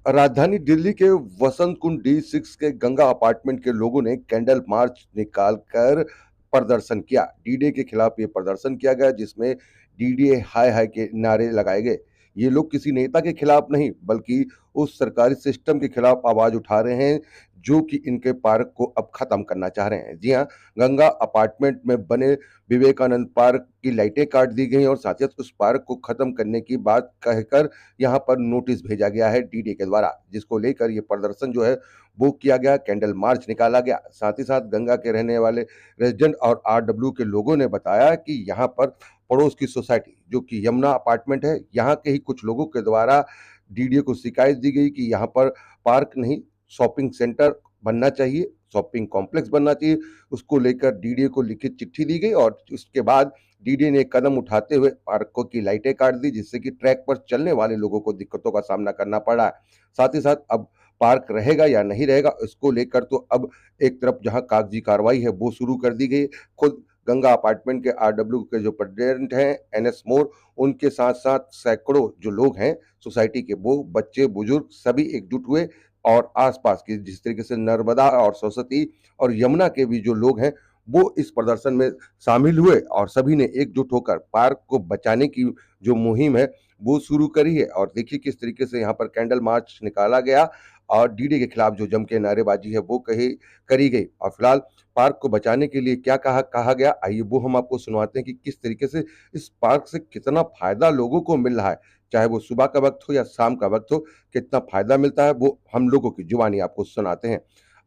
राजधानी दिल्ली के वसंत कुंज D6 के गंगा अपार्टमेंट के लोगों ने कैंडल मार्च निकालकर प्रदर्शन किया। डीडे के खिलाफ ये प्रदर्शन किया गया, जिसमें डीडे हाय हाय के नारे लगाए गए। ये लोग किसी नेता के खिलाफ नहीं, बल्कि उस सरकारी सिस्टम के खिलाफ आवाज उठा रहे हैं जो कि इनके पार्क को अब खत्म करना चाह रहे हैं। जी हाँ, गंगा अपार्टमेंट में बने विवेकानंद पार्क की लाइटें काट दी गई और साथ ही साथ उस पार्क को खत्म करने की बात कहकर यहाँ पर नोटिस भेजा गया है डीडे के द्वारा, जिसको लेकर ये प्रदर्शन जो है वो किया गया, कैंडल मार्च निकाला गया। साथ ही साथ गंगा के रहने वाले रेजिडेंट और RW के लोगों ने बताया कि यहाँ पर पड़ोस की सोसाइटी जो कि यमुना अपार्टमेंट है, यहाँ के ही कुछ लोगों के द्वारा डीडीए को शिकायत दी गई कि यहाँ पर पार्क नहीं, शॉपिंग सेंटर बनना चाहिए, शॉपिंग कॉम्प्लेक्स बनना चाहिए। उसको लेकर डीडीए को लिखित चिट्ठी दी गई और उसके बाद डीडीए ने कदम उठाते हुए पार्कों की लाइटें काट दी, जिससे कि ट्रैक पर चलने वाले लोगों को दिक्कतों का सामना करना पड़ा है। साथ ही साथ अब पार्क रहेगा या नहीं रहेगा, इसको लेकर तो अब एक तरफ जहां कागजी कार्रवाई है वो शुरू कर दी गई। खुद गंगा अपार्टमेंट के RW के जो प्रेसिडेंट हैं NS मोर, उनके साथ साथ सैकड़ों जो लोग हैं सोसाइटी के, वो बच्चे बुजुर्ग सभी एकजुट हुए और आसपास के जिस तरीके से नर्मदा और सरस्वती और यमुना के भी जो लोग हैं वो इस प्रदर्शन में शामिल हुए और सभी ने एकजुट होकर पार्क को बचाने की जो मुहिम है वो शुरू करी है। और देखिए किस तरीके से यहाँ पर कैंडल मार्च निकाला गया और डीडे के खिलाफ जो जम के नारेबाजी है वो करी गई। और फिलहाल पार्क को बचाने के लिए क्या कहा गया, आइए वो हम आपको सुनवाते हैं कि किस तरीके से इस पार्क से कितना फायदा लोगों को मिल रहा है, चाहे वो सुबह का वक्त हो या शाम का वक्त हो, कितना फायदा मिलता है वो हम लोगों की जुबानी आपको सुनाते हैं।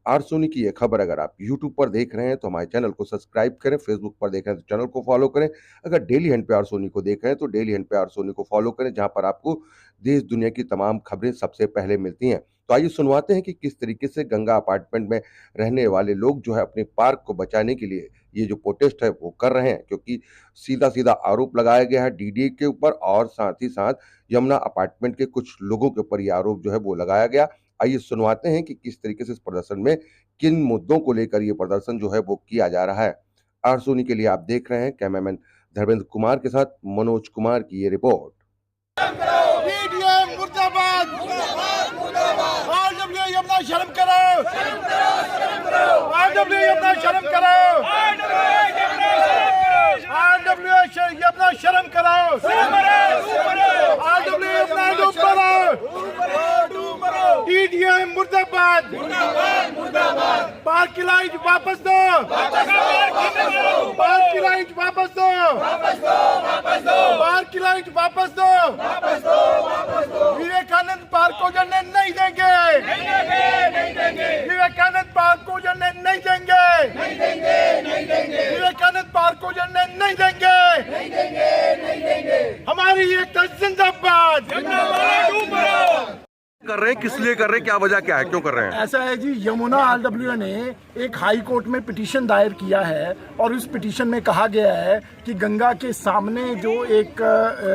आर सोनी की ये खबर अगर आप यूट्यूब पर देख रहे हैं तो हमारे चैनल को सब्सक्राइब करें, फेसबुक पर देख रहे हैं तो चैनल को फॉलो करें, अगर डेली हैंड पे आर सोनी को देख रहे हैं तो डेली हैंड पे आर सोनी को फॉलो करें, जहां पर आपको देश दुनिया की तमाम खबरें सबसे पहले मिलती हैं। तो आइए सुनवाते हैं कि किस तरीके से गंगा अपार्टमेंट में रहने वाले लोग जो है अपने पार्क को बचाने के लिए ये जो प्रोटेस्ट है वो कर रहे हैं, क्योंकि सीधा सीधा आरोप लगाया गया है डीडीए के ऊपर और साथ ही साथ यमुना अपार्टमेंट के कुछ लोगों के ऊपर ये आरोप जो है वो लगाया गया। आइए सुनवाते हैं कि किस तरीके से इस प्रदर्शन में किन मुद्दों को लेकर ये प्रदर्शन जो है वो किया जा रहा है। आर सोनी के लिए आप देख रहे हैं कैमरामैन धर्मेंद्र कुमार के साथ मनोज कुमार की ये रिपोर्ट। मुर्दाबाद, RW यमुना शर्म करो, RW यमुना शर्म करो, RW यमुना शर्म करो, RW यमुना डूब मरो, डीडीए मुर्दाबाद, पार्क की लाइट वापस दो, पार्क की लाइट वापस दो, पार्क की लाइट वापस दो, विवेकानंद पार्क को जलने नहीं देंगे, विवेकानंद पार्क को जलने नहीं देंगे, विवेकानंद पार्क को जलने नहीं देंगे, हमारी एकता जिंदाबाद। कर रहे हैं, किस लिए कर रहे हैं, क्या वजह क्या है, क्यों कर रहे हैं? ऐसा है जी, यमुना RW ने एक हाई कोर्ट में पिटीशन दायर किया है और उस पिटीशन में कहा गया है कि गंगा के सामने जो एक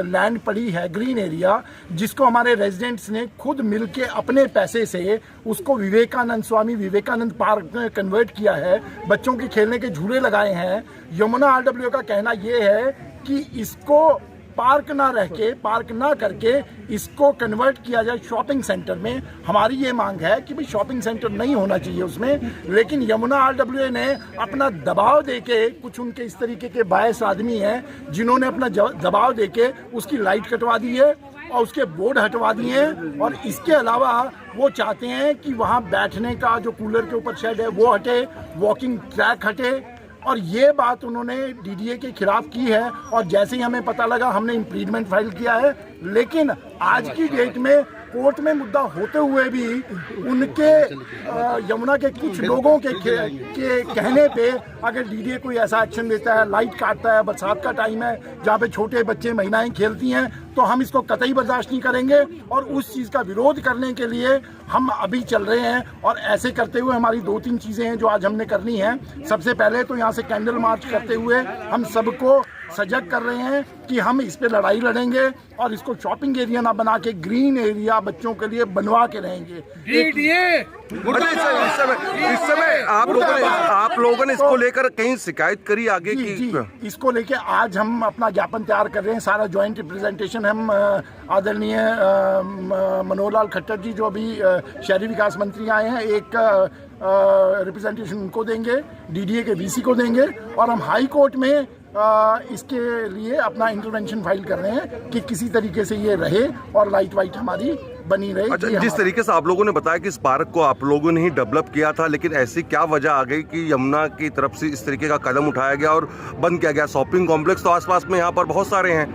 लैंड पड़ी है ग्रीन एरिया, जिसको हमारे रेजिडेंट्स ने खुद मिलके अपने पैसे से उसको स्वामी विवेकानंद पार्क में कन्वर्ट किया है, बच्चों के खेलने के झूले लगाए हैं। यमुना RW का कहना ये है कि इसको पार्क ना रह के, पार्क ना करके इसको कन्वर्ट किया जाए शॉपिंग सेंटर में। हमारी ये मांग है कि भाई शॉपिंग सेंटर नहीं होना चाहिए उसमें, लेकिन यमुना RW ने अपना दबाव देके, कुछ उनके इस तरीके के बायस आदमी हैं जिन्होंने अपना दबाव देके उसकी लाइट कटवा दी है और उसके बोर्ड हटवा दिए हैं, और इसके अलावा वो चाहते हैं कि वहाँ बैठने का जो कूलर के ऊपर शेड है वो हटे, वॉकिंग ट्रैक हटे, और ये बात उन्होंने डीडीए के खिलाफ की है। और जैसे ही हमें पता लगा हमने इम्प्लीडमेंट फाइल किया है, लेकिन आज की डेट में कोर्ट में मुद्दा होते हुए भी उनके यमुना के कुछ लोगों के कहने पे अगर डीडीए कोई ऐसा एक्शन लेता है, लाइट काटता है, बरसात का टाइम है जहाँ पे छोटे बच्चे महिलाएं खेलती हैं, तो हम इसको कतई बर्दाश्त नहीं करेंगे और उस चीज़ का विरोध करने के लिए हम अभी चल रहे हैं। और ऐसे करते हुए हमारी 2-3 चीज़ें हैं जो आज हमने करनी है। सबसे पहले तो यहाँ से कैंडल मार्च करते हुए हम सबको सजग कर रहे हैं कि हम इस पे लड़ाई लड़ेंगे और इसको शॉपिंग एरिया ना बना के ग्रीन एरिया बच्चों के लिए बनवा के रहेंगे। इस समय आप आप लोगों ने इसको लेकर कहीं शिकायत करी आगे जी, की? जी, इसको लेके आज हम अपना ज्ञापन तैयार कर रहे हैं। सारा ज्वाइंट रिप्रेजेंटेशन हम आदरणीय मनोहर लाल खट्टर जी जो अभी शहरी विकास मंत्री आए हैं, एक रिप्रेजेंटेशन उनको देंगे, डीडीए के वीसी को देंगे, और हम हाई कोर्ट में इसके लिए अपना इंटरवेंशन फाइल कर रहे हैं कि किसी तरीके से ये रहे और लाइट वाइट हमारी बनी रहे। अच्छा, जिस तरीके से आप लोगों ने बताया कि इस पार्क को आप लोगों ने ही डेवलप किया था, लेकिन ऐसी क्या वजह आ गई कि यमुना की तरफ से इस तरीके का कदम उठाया गया और बंद किया गया? शॉपिंग कॉम्प्लेक्स तो आसपास में यहाँ पर बहुत सारे हैं,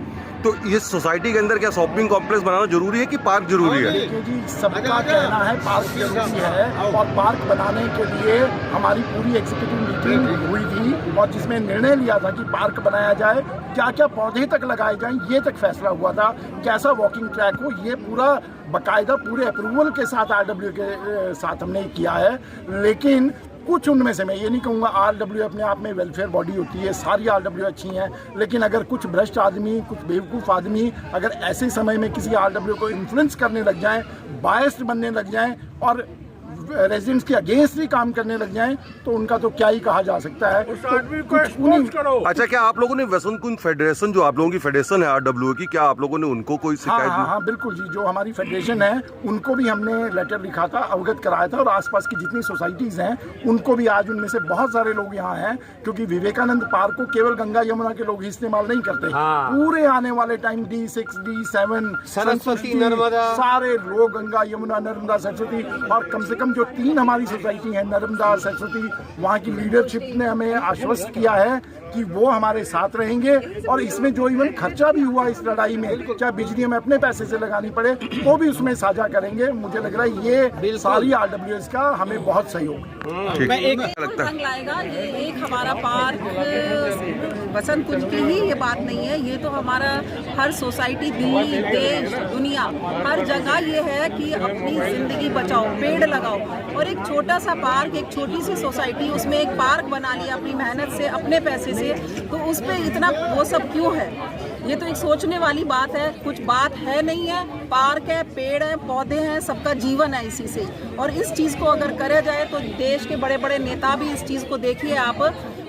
तो ये सोसाइटी के अंदर क्या शॉपिंग कॉम्प्लेक्स बनाना जरूरी है कि पार्क जरूरी है? देखिए जी, सबका कहना है पार्क जरूरी है, और पार्क बनाने के लिए हमारी पूरी एग्जीक्यूटिव मीटिंग हुई थी और जिसमें निर्णय लिया था कि पार्क बनाया जाए, क्या क्या पौधे तक लगाए जाएं, ये तक फैसला हुआ था, कैसा वॉकिंग ट्रैक हो, ये पूरा बाकायदा पूरे अप्रूवल के साथ आरडब्ल्यू के साथ हमने किया है। लेकिन कुछ उनमें से, मैं ये नहीं कहूँगा आरडब्ल्यू अपने आप में वेलफेयर बॉडी होती है, सारी आरडब्ल्यू अच्छी हैं, लेकिन अगर कुछ भ्रष्ट आदमी, कुछ बेवकूफ़ आदमी अगर ऐसे समय में किसी आरडब्ल्यू को इन्फ्लुएंस करने लग जाएं, बायस्ड बनने लग जाएं और रेजिडेंट्स के अगेंस्ट भी काम करने लग जाएं, तो उनका तो क्या ही कहा जा सकता है। अच्छा, क्या आप लोगों ने वसंत कुंज फेडरेशन, जो आप लोगों की फेडरेशन है आरडब्ल्यू की, क्या आप लोगों ने उनको कोई शिकायत दी? हाँ, बिल्कुल जी, जो हमारी फेडरेशन है उनको भी हमने लेटर लिखा था, अवगत कराया था, और आसपास की जितनी सोसाइटीज़ हैं उनको भी, आज उनमें से बहुत सारे लोग यहाँ हैं, क्योंकि विवेकानंद पार्क को केवल गंगा यमुना के लोग ही इस्तेमाल नहीं करते। पूरे आने वाले time D6, D7, Saraswati, Narmada, सारे लोग गंगा यमुना नर्मदा सरस्वती, और कम से कम जो 3 हमारी सोसाइटी है नर्मदा सरस्वती, वहाँ की लीडरशिप ने हमें आश्वस्त किया है कि वो हमारे साथ रहेंगे, और इसमें जो इवन खर्चा भी हुआ इस लड़ाई में, चाहे बिजली हमें अपने पैसे से लगानी पड़े वो भी उसमें साझा करेंगे। मुझे लग रहा है ये सारी आरडब्ल्यूएस का हमें बहुत सहयोग है। एक लगता है लाएगा। ये एक हमारा पार्क वसंत कुंज की ही ये बात नहीं है, ये तो हमारा हर सोसाइटी, दिल्ली, देश, दुनिया, हर जगह ये है कि अपनी जिंदगी बचाओ, पेड़ लगाओ। और एक छोटा सा पार्क, एक छोटी सी सोसाइटी, उसमें एक पार्क बना लिया अपनी मेहनत से, अपने पैसे से, तो उस पे इतना वो सब क्यों है? ये तो एक सोचने वाली बात है। कुछ बात है नहीं है, पार्क है, पेड़ है, पौधे हैं, सबका जीवन है इसी से। और इस चीज़ को अगर करा जाए तो देश के बड़े बड़े नेता भी इस चीज़ को देखिए आप,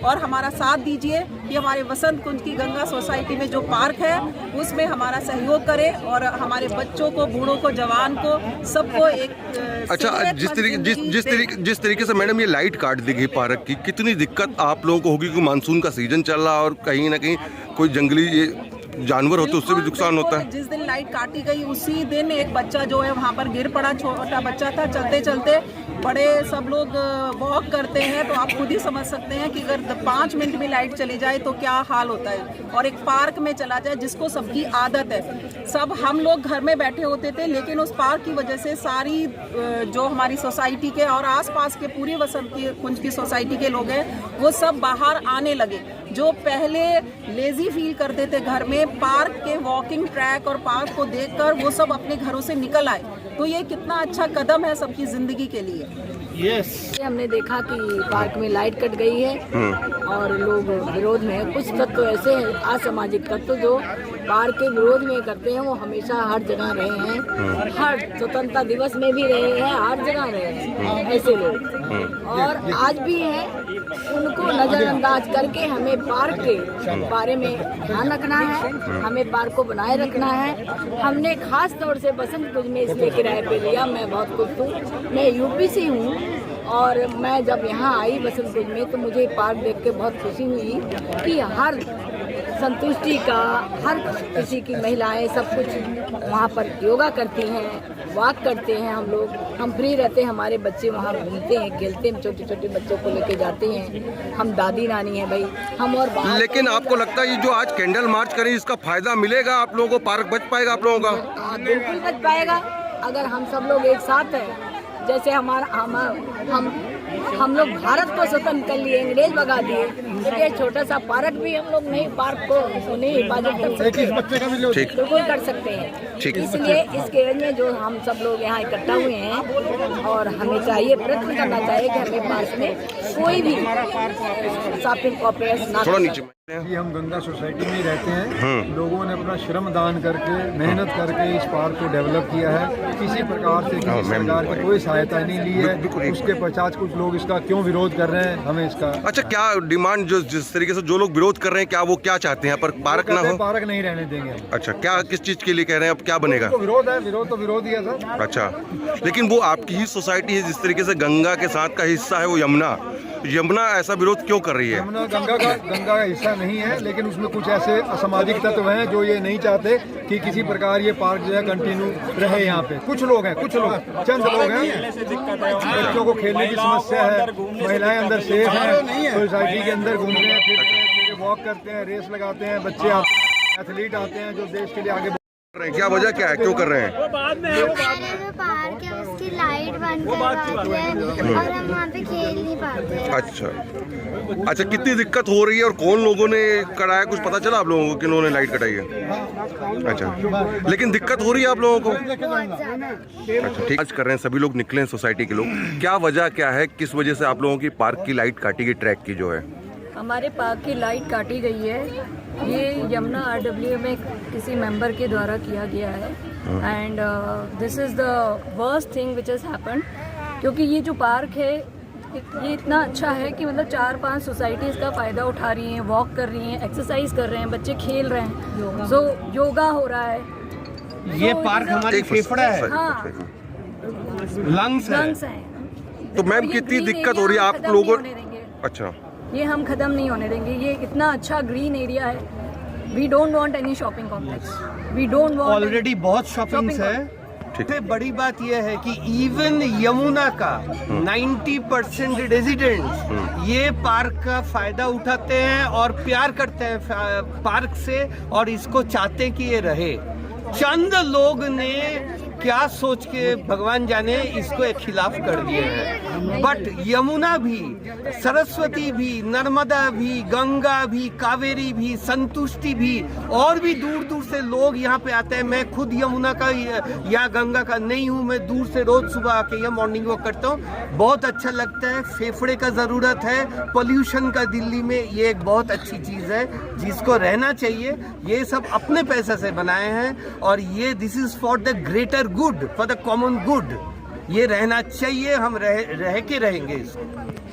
और हमारा साथ दीजिए कि हमारे वसंत कुंज की गंगा सोसाइटी में जो पार्क है उसमें हमारा सहयोग करें, और हमारे बच्चों को, बूढ़ों को, जवान को, सबको एक अच्छा, जिस तरीके से मैडम ये लाइट काट दी गई पार्क की, कितनी दिक्कत आप लोगों को होगी कि मानसून का सीजन चल रहा है और कहीं ना कहीं कोई जंगली ये जानवर होते उससे भी नुकसान होता है? जिस दिन लाइट काटी गई उसी दिन एक बच्चा जो है वहाँ पर गिर पड़ा, छोटा बच्चा था। चलते चलते बड़े सब लोग वॉक करते हैं, तो आप खुद ही समझ सकते हैं कि अगर 5 मिनट में लाइट चली जाए तो क्या हाल होता है। और एक पार्क में चला जाए जिसको सबकी आदत है, सब हम लोग घर में बैठे होते थे, लेकिन उस पार्क की वजह से सारी जो हमारी सोसाइटी के और आसपास के पूरी वसंत कुंज की सोसाइटी के लोग हैं वो सब बाहर आने लगे। जो पहले लेजी फील करते थे घर में, पार्क के वॉकिंग ट्रैक और पार्क को देखकर वो सब अपने घरों से निकल आए। तो ये कितना अच्छा कदम है सबकी जिंदगी के लिए। हमने देखा कि पार्क में लाइट कट गई है और लोग विरोध में, कुछ तत्व ऐसे हैं असामाजिक तत्व जो पार्क के विरोध में करते हैं, वो हमेशा हर जगह रहे हैं, हर स्वतंत्रता दिवस में भी रहे हैं, हर जगह रहे हैं ऐसे लोग, और आज भी हैं। उनको नजरअंदाज करके हमें पार्क के बारे में ध्यान रखना है, हमें पार्क को बनाए रखना है। हमने खास तौर से बसंत कुंज में इसलिए किराए पे लिया, मैं बहुत खुश हूँ। मैं यूपी से हूँ और मैं जब यहाँ आई बसंत कुंज में तो मुझे पार्क देख के बहुत खुशी हुई कि हर संतुष्टि का, हर किसी की महिलाएं सब कुछ वहाँ पर योगा करती हैं, वॉक करते हैं। हम फ्री रहते हैं, हमारे बच्चे वहाँ घूमते हैं, खेलते हैं, छोटे छोटे बच्चों को लेके जाते हैं। हम दादी नानी हैं भाई, हम और लेकिन आपको लगता है ये जो आज कैंडल मार्च करें इसका फायदा मिलेगा आप लोगों को? पार्क बच पाएगा आप लोगों का? बिल्कुल बच पाएगा अगर हम सब लोग एक साथ हैं। जैसे हम लोग भारत को स्वतंत्र कर लिए, अंग्रेज भगा दिए, तो ये छोटा सा पार्क भी हम लोग नहीं, पार्क को नहीं हिफाजत कर सकते, बिल्कुल कर सकते हैं। इसलिए इसके एज में जो हम सब लोग यहाँ इकट्ठा हुए हैं, और हमें चाहिए, प्रयत्न करना चाहिए कि हमें पार्क में कोई भी शॉपिंग कॉम्प्लेक्स ना जी हम गंगा सोसाइटी में ही रहते हैं। लोगों ने अपना श्रम दान करके मेहनत करके इस पार्क को डेवलप किया है। किसी प्रकार से किसी सरकार की कोई सहायता नहीं ली है। उसके पश्चात कुछ लोग इसका क्यों विरोध कर रहे हैं, हमें इसका अच्छा क्या डिमांड जो जिस तरीके से जो लोग विरोध कर रहे हैं, क्या वो क्या चाहते हैं? पर पार्क ना हो, पार्क नहीं रहने देंगे। अच्छा क्या किस चीज के लिए कह रहे हैं, अब क्या बनेगा? तो विरोध है, विरोध तो विरोध ही है सर। अच्छा, लेकिन वो आपकी ही सोसाइटी है, जिस तरीके से गंगा के साथ का हिस्सा है वो यमुना ऐसा विरोध क्यों कर रही है? यमुना गंगा का हिस्सा नहीं है, लेकिन उसमें कुछ ऐसे असामाजिक तत्व हैं जो ये नहीं चाहते कि किसी प्रकार ये पार्क जो है कंटिन्यू रहे। यहाँ पे कुछ लोग हैं, चंद लोग हैं। बच्चों को खेलने की समस्या है, महिलाएं अंदर सेफ हैं, सोसाइटी के अंदर घूमते हैं, फिर वॉक करते हैं, रेस लगाते हैं, बच्चे एथलीट आते हैं जो देश के लिए आगे। क्या वजह क्या है, क्यों कर रहे हैं? पार्क है उसकी लाइट बंद करवाते हैं और हम वहाँ पे खेल नहीं पाते हैं। अच्छा, कितनी दिक्कत हो रही है और कौन लोगों ने कराया, कुछ पता चला आप लोगों को किन्होंने लाइट कटाई है? अच्छा, लेकिन दिक्कत हो रही है आप लोगों को? अच्छा ठीक, आज कर रहे हैं सभी लोग, निकले हैं सोसाइटी के लोग। क्या वजह क्या है, किस वजह से आप लोगों की पार्क की लाइट काटी गई, ट्रैक की जो है? हमारे पार्क की लाइट काटी गई है। ये यमुना RW में किसी मेंबर के द्वारा किया गया है and this is the worst thing which has happened, क्योंकि ये जो पार्क है ये इतना अच्छा है कि मतलब 4-5 सोसाइटीज़ का फ़ायदा उठा रही हैं, वॉक कर रही हैं, एक्सरसाइज कर रहे हैं, बच्चे खेल रहे हैं, सो योगा हो रहा है। ये पार्क हमारी फेफड़ा है, हाँ, लंग्स हैं। तो मैम कितनी दिक्कत हो रही है आप लोगों? अच्छा, ये हम खत्म नहीं होने देंगे। ये इतना अच्छा ग्रीन एरिया है। We don't want any shopping complex, we don't want, already बहुत शॉपिंग्स है। सबसे बड़ी बात यह है कि इवन यमुना का 90% रेजिडेंट्स ये पार्क का फायदा उठाते हैं और प्यार करते हैं पार्क से, और इसको चाहते कि ये रहे। चंद लोग ने क्या सोच के भगवान जाने इसको एक खिलाफ कर दिए हैं, बट यमुना भी, सरस्वती भी, नर्मदा भी, गंगा भी, कावेरी भी, संतुष्टि भी, और भी दूर दूर से लोग यहाँ पे आते हैं। मैं खुद यमुना का या गंगा का नहीं हूँ, मैं दूर से रोज सुबह आके यहाँ मॉर्निंग वॉक करता हूँ, बहुत अच्छा लगता है। फेफड़े का ज़रूरत है, पोल्यूशन का दिल्ली में ये एक बहुत अच्छी चीज़ है जिसको रहना चाहिए। ये सब अपने पैसे से बनाए हैं और ये this is for the greater good, for the common good. ये रहना चाहिए, हम रह के रहेंगे।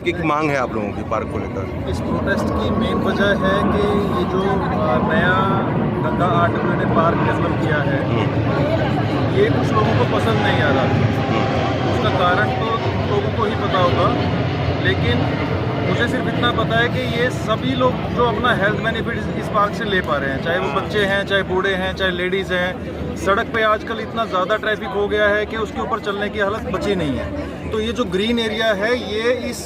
क्या मांग है आप लोगों की पार्क को लेकर? इस प्रोटेस्ट की मेन वजह है कि ये जो नया गंगा RW ने पार्क डेवलप किया है, ये कुछ लोगों को पसंद नहीं आ रहा। उसका कारण तो लोगों को ही पता होगा, लेकिन मुझे सिर्फ इतना पता है कि ये सभी लोग जो अपना हेल्थ बेनिफिट इस पार्क से ले पा रहे हैं, चाहे वो बच्चे हैं, चाहे बूढ़े हैं, चाहे लेडीज़ हैं। सड़क पे आजकल इतना ज़्यादा ट्रैफिक हो गया है कि उसके ऊपर चलने की हालत बची नहीं है। तो ये जो ग्रीन एरिया है, ये इस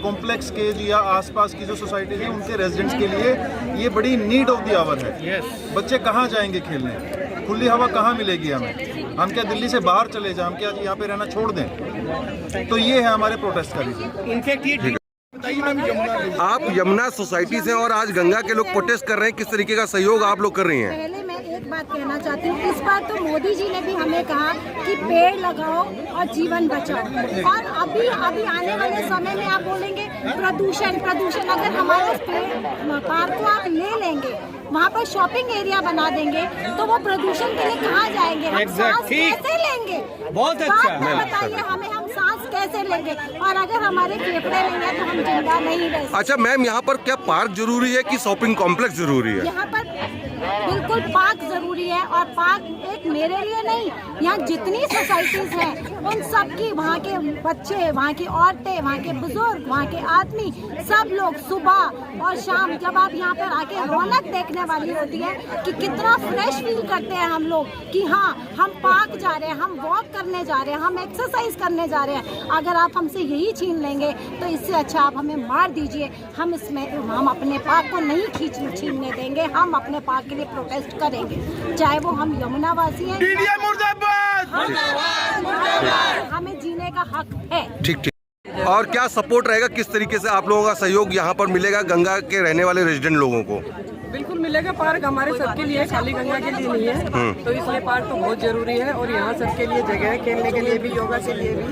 कॉम्प्लेक्स के या आसपास की जो सोसाइटी है उनके रेजिडेंट्स के लिए ये बड़ी नीड ऑफ द आवर है। बच्चे कहाँ जाएंगे खेलने, खुली हवा कहाँ मिलेगी हमें? हम क्या दिल्ली से बाहर चले जाएं? हम क्या यहाँ पे रहना छोड़ दें? तो ये है हमारे प्रोटेस्ट का रीजन। इनफैक्ट आप यमुना सोसाइटी से और आज गंगा के लोग प्रोटेस्ट कर रहे हैं, किस तरीके का सहयोग आप लोग कर रही हैं? पहले मैं एक बात कहना चाहती हूँ, इस बार तो मोदी जी ने भी हमें कहा कि पेड़ लगाओ और जीवन बचाओ, और अभी आने वाले समय में आप बोलेंगे प्रदूषण। अगर हमारे पार्क को आप ले लेंगे, वहाँ पर शॉपिंग एरिया बना देंगे, तो वो प्रदूषण के लिए कहाँ जाएंगे? हम सांस कैसे लेंगे? बहुत अच्छा, बताइए हमें, हम सांस कैसे लेंगे? और अगर हमारे फेफड़े नहीं है तो हम जिंदा नहीं रह सकते। अच्छा मैम, यहाँ पर क्या पार्क जरूरी है कि शॉपिंग कॉम्प्लेक्स जरूरी है? यहाँ पर बिल्कुल पार्क जरूरी है, और पार्क एक मेरे लिए नहीं, यहाँ जितनी सोसाइटीज हैं उन सब की, वहाँ के बच्चे, वहाँ की औरतें, वहाँ के बुजुर्ग, वहाँ के आदमी, सब लोग सुबह और शाम जब आप यहाँ पर आके रौनक देखने वाली होती है कि कितना फ्रेश फील करते हैं हम लोग कि हाँ हम पार्क जा रहे हैं, हम वॉक करने जा रहे हैं, हम एक्सरसाइज करने जा रहे हैं। अगर आप हमसे यही छीन लेंगे तो इससे अच्छा आप हमें मार दीजिए, हम अपने पार्क को नहीं छीनने देंगे। हम अपने पार्क के लिए प्रोटेस्ट करेंगे, चाहे वो हम यमुना वासी हैं, हमें जीने का हक है। ठीक। और क्या सपोर्ट रहेगा, किस तरीके से आप लोगों का सहयोग यहाँ पर मिलेगा गंगा के रहने वाले रेजिडेंट लोगों को? बिल्कुल मिलेगा। पार्क हमारे सबके लिए, खाली गंगा के लिए नहीं है, तो इसलिए पार्क तो बहुत जरूरी है। और यहाँ सबके लिए जगह है, खेलने के लिए भी, योगा के लिए भी,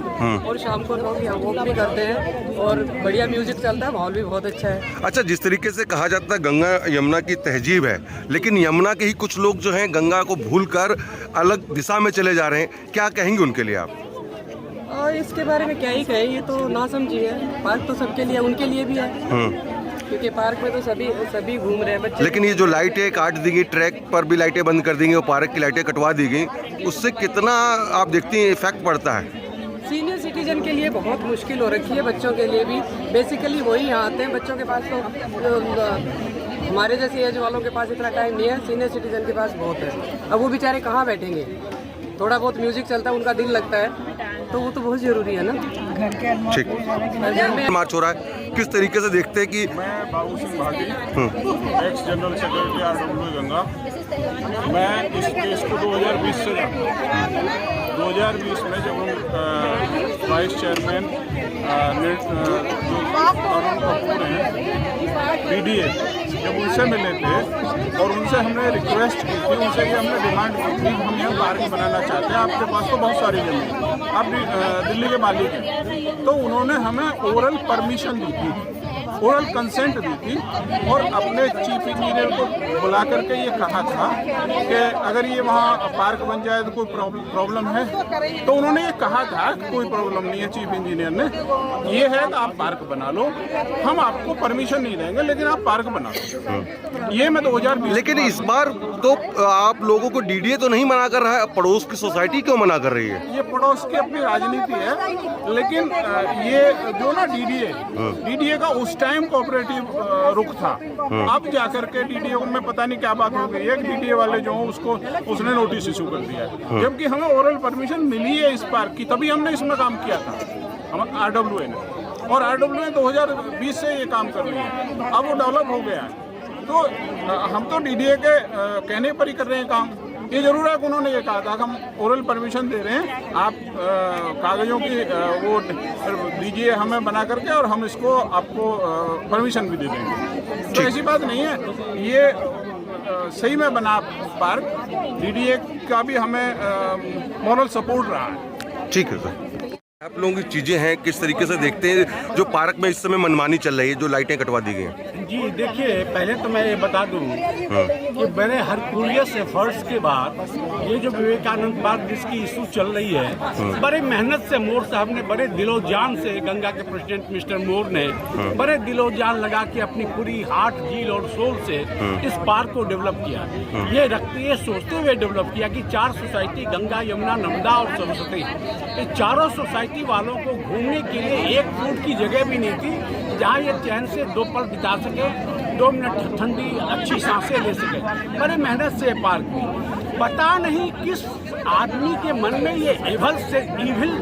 और शाम को लोग यहाँ वॉक भी करते हैं और बढ़िया म्यूजिक चलता है, माहौल भी बहुत अच्छा है। अच्छा, जिस तरीके से कहा जाता है गंगा यमुना की तहजीब है, लेकिन यमुना के ही कुछ लोग जो हैं गंगा को भूलकर अलग दिशा में चले जा रहे हैं, क्या कहेंगे उनके लिए आप? और इसके बारे में क्या ही कहें, ये तो ना समझी है। पार्क तो सबके लिए, उनके लिए भी है, क्योंकि पार्क में तो सभी घूम रहे हैं बच्चे। लेकिन ये जो लाइटें काट दी गई, ट्रैक पर भी लाइटें बंद कर दी गई और पार्क की लाइटें कटवा दी गई, उससे कितना आप देखती हैं इफेक्ट पड़ता है? सीनियर सिटीजन के लिए बहुत मुश्किल हो रखी है, बच्चों के लिए भी। बेसिकली वही यहाँ आते हैं, बच्चों के पास तो हमारे जैसे एज वालों के पास इतना टाइम नहीं है, सीनियर सिटीजन के पास बहुत है। अब वो बेचारे कहाँ बैठेंगे? थोड़ा बहुत म्यूजिक चलता है, उनका दिल लगता है, तो वो तो बहुत जरूरी है ना। ठीक, मार्च हो रहा है, किस तरीके से देखते हैं कि मैं Babu Singh Bhati, ex general secretary RWA Ganga, मैं इस केस को 2020 से जानता हूँ। 2020 में जब हम वाइस चेयरमैन जो अरुण कपूर हैं DDA, जब उनसे मिले थे और उनसे हमने रिक्वेस्ट की थी, उनसे ये हमने डिमांड की थी, हम यहाँ पार्क बनाना चाहते हैं, आपके पास तो बहुत सारी जमीन, आप दिल्ली के मालिक हैं, तो उन्होंने हमें ओरल परमिशन दी थी, ओरल कंसेंट दी थी, और अपने चीफ इंजीनियर को बुला करके ये कहा था कि अगर ये वहाँ पार्क बन जाए तो कोई प्रॉब्लम है, तो उन्होंने ये कहा था कि कोई प्रॉब्लम नहीं है, चीफ इंजीनियर ने, ये है तो आप पार्क बना लो, हम आपको परमिशन नहीं देंगे लेकिन आप पार्क बना लो। ये मैं 2020। लेकिन इस बार तो आप लोगों को DDA तो नहीं मना कर रहा है, पड़ोस की सोसाइटी क्यों मना कर रही है? ये पड़ोस की अपनी राजनीति है, लेकिन ये जो ना DDA का उस टाइम कोऑपरेटिव रुख था, अब जाकर के DDA में पता नहीं क्या बात हो गई है, DDA वाले जो उसने नोटिस इशू कर दिया है, जबकि हमें ओरल परमिशन मिली है इस पार्क की, तभी हमने इसमें काम किया था, हम RWA ने, और RWA 2020 से ये काम कर रही है, अब वो डेवलप हो गया है, तो हम तो DDA के कहने पर ही कर रहे हैं काम। ये जरूर है कि उन्होंने ये कहा था कि हम ओरल परमिशन दे रहे हैं, आप कागजों की वो दीजिए हमें बना करके, और हम इसको आपको परमिशन भी दे देंगे। तो ऐसी बात नहीं है, ये सही में बना पार्क, DDA का भी हमें मॉरल सपोर्ट रहा है। ठीक है सर, आप लोगों की चीजें हैं, किस तरीके से देखते हैं जो पार्क में इस समय मनमानी चल रही है, जो लाइटें कटवा दी गई हैं? जी देखिए, पहले तो मैं ये बता दूं कि बड़े हरकुलियस एफर्ट्स के बाद ये जो विवेकानंद पार्क जिसकी इशू चल रही है, बड़े मेहनत से मोर साहब ने, बड़े दिलो जान से, गंगा के प्रेसिडेंट मिस्टर मोर ने बड़े दिलो जान लगा के अपनी पूरी हार्ट, जील और सोल से इस पार्क को डेवलप किया। ये सोचते हुए डेवलप किया कि 4 सोसाइटी, गंगा, यमुना, नर्मदा और सरस्वती, ये चारों सोसाइटी वालों को घूमने के लिए 1 फुट की जगह भी नहीं थी जहाँ ये चैन से 2 पल बिता सके, 2 मिनट ठंडी अच्छी सांसें ले सके। बड़े मेहनत से पार्क की, पता नहीं किस आदमी के मन में ये इविल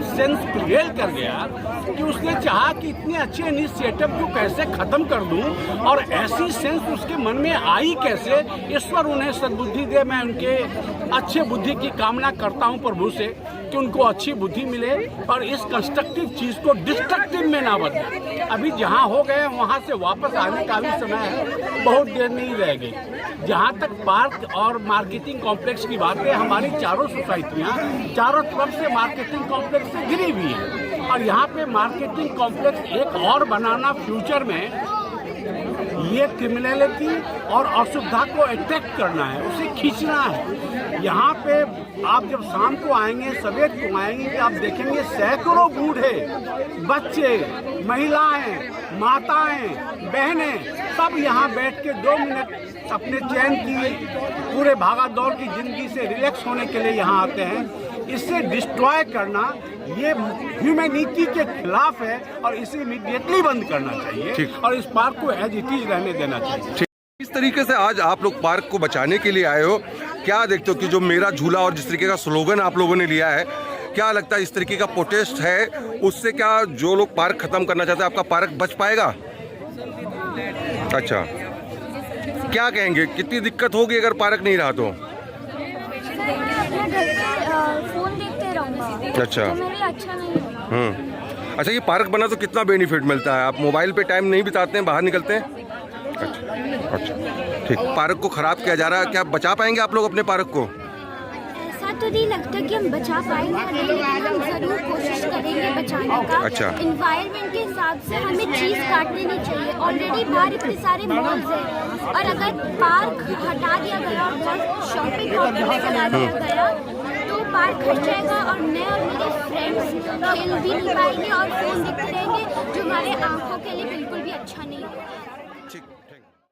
सेंस प्रिवेल कर गया कि उसने चाहा कि इतने अच्छे इनिशिएटिव को कैसे खत्म कर दूं, और ऐसी सेंस उसके मन में आई कैसे। ईश्वर उन्हें सद्बुद्धि दे, मैं उनके अच्छे बुद्धि की कामना करता हूं प्रभु से कि उनको अच्छी बुद्धि मिले और इस कंस्ट्रक्टिव चीज को डिस्ट्रक्टिव में ना बदले। अभी जहां हो गए वहां से वापस आने का भी समय है, बहुत देर नहीं रह गई। जहां तक पार्क और मार्केटिंग कॉम्प्लेक्स की बात है, हमारी चारों सोसाइटियां चारों तरफ से मार्केटिंग कॉम्प्लेक्स से घिरी हुई है, और यहाँ पे मार्केटिंग कॉम्प्लेक्स एक और बनाना फ्यूचर में ये क्रिमिनलिटी और असुविधा को अट्रैक्ट करना है, उसे खींचना है। यहाँ पे आप जब शाम को आएंगे, सवेर को आएंगे, आप देखेंगे सैकड़ों बूढ़े, बच्चे, महिलाएं, माताएं, बहनें सब यहाँ बैठ के 2 मिनट अपने चैन की, पूरे भागा दौड़ की जिंदगी से रिलैक्स होने के लिए यहाँ आते हैं। इसे डिस्ट्रॉय करना ये ह्यूमैनिटी के खिलाफ है और इसे इमीडिएटली बंद करना चाहिए और इस पार्क को एज इट इज रहने देना चाहिए। इस तरीके से आज आप लोग पार्क को बचाने के लिए आए हो, क्या देखते हो कि जो मेरा झूला और जिस तरीके का स्लोगन आप लोगों ने लिया है, क्या लगता है इस तरीके का प्रोटेस्ट है, उससे क्या जो लोग पार्क खत्म करना चाहते हैं आपका पार्क बच पाएगा? अच्छा, क्या कहेंगे, कितनी दिक्कत होगी अगर पार्क नहीं रहा तो? फोन देखते रहूंगा। अच्छा, तो मेरे लिए अच्छा नहीं है। अच्छा, ये पार्क बना तो कितना बेनिफिट मिलता है? आप मोबाइल पे टाइम नहीं बिताते हैं, बाहर निकलते हैं? अच्छा अच्छा। ठीक, पार्क को खराब किया जा रहा है, क्या बचा पाएंगे आप लोग अपने पार्क को? ऐसा तो नहीं लगता कि हम बचा पाएंगे, लेकिन हम जरूर कोशिश करेंगे बचाने का। अच्छा। एनवायरनमेंट के हिसाब से हमें चीज़ काटनी नहीं चाहिए। ऑलरेडी बाहर इतने सारे मॉल्स हैं और अगर पार्क हटा दिया गया और बहुत शॉपिंग कॉम्प्लेक्स लगा दिया गया तो पार्क हट जाएगा और मैं और मेरे फ्रेंड्स खेल भी नहीं पाएंगे और फोन देखते रहेंगे, जो हमारे आँखों के लिए बिल्कुल भी अच्छा नहीं है।